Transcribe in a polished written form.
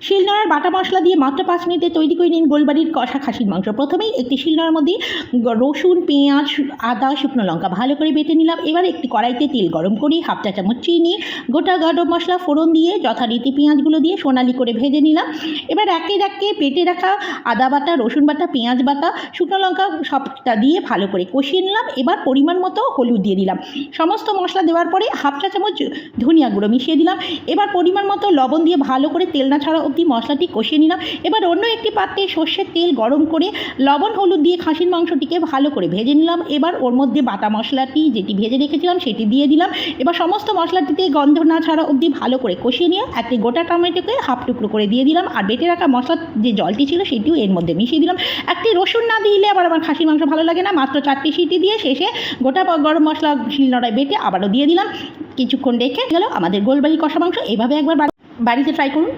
শিলনোড়ার বাটা মশলা দিয়ে মাত্র 5 মিনিটে তৈরি করে নিন গোলবাড়ির কষা খাসির মাংস। প্রথমেই একটি শিলনোড়ার মধ্যে রসুন, পেঁয়াজ, আদা, শুকনো লঙ্কা ভালো করে বেটে নিলাম। এবার একটি কড়াইতে তেল গরম করে হাফ চা চামচ চিনি, গোটা গরম মশলা ফোড়ন দিয়ে যথারীতি পেঁয়াজগুলো দিয়ে সোনালি করে ভেজে নিলাম। এবার একে একে বেটে রাখা আদা বাটা, রসুন বাটা, পেঁয়াজ বাটা, শুকনো লঙ্কা সবটা দিয়ে ভালো করে কষিয়ে নিলাম। এবার পরিমাণ মতো হলুদ দিয়ে দিলাম। সমস্ত মশলা দেওয়ার পরে হাফ চা চামচ ধনিয়া গুঁড়ো মিশিয়ে দিলাম। এবার পরিমাণ মতো লবণ দিয়ে ভালো করে তেল না ছাড়া অবধি মশলাটি কষিয়ে নিলাম। এবার অন্য একটি পাত্রে সর্ষের তেল গরম করে লবণ হলুদ দিয়ে খাসির মাংসটিকে ভালো করে ভেজে নিলাম। এবার ওর মধ্যে বাটা মশলাটি যেটি ভেজে রেখেছিলাম সেটি দিয়ে দিলাম। এবার সমস্ত মশলাটিতে গন্ধ না ছাড়া অবধি ভালো করে কষিয়ে নিয়ে একটি গোটা টমেটোকে হাফ টুকরো করে দিয়ে দিলাম। আর বেটে রাখা মশলার যে জলটি ছিল সেটিও এর মধ্যে মিশিয়ে দিলাম। একটি রসুন না দিলে আবার আমার খাসির মাংস ভালো লাগে না। মাত্র 4টি সিটি দিয়ে শেষে গোটা গরম মশলা শিলনোড়ায় বেটে আবারও দিয়ে দিলাম। কিছুক্ষণ রেখে গেল আমাদের গোলবাড়ি কষা মাংস। এইভাবে একবার বাড়িতে ট্রাই করুন।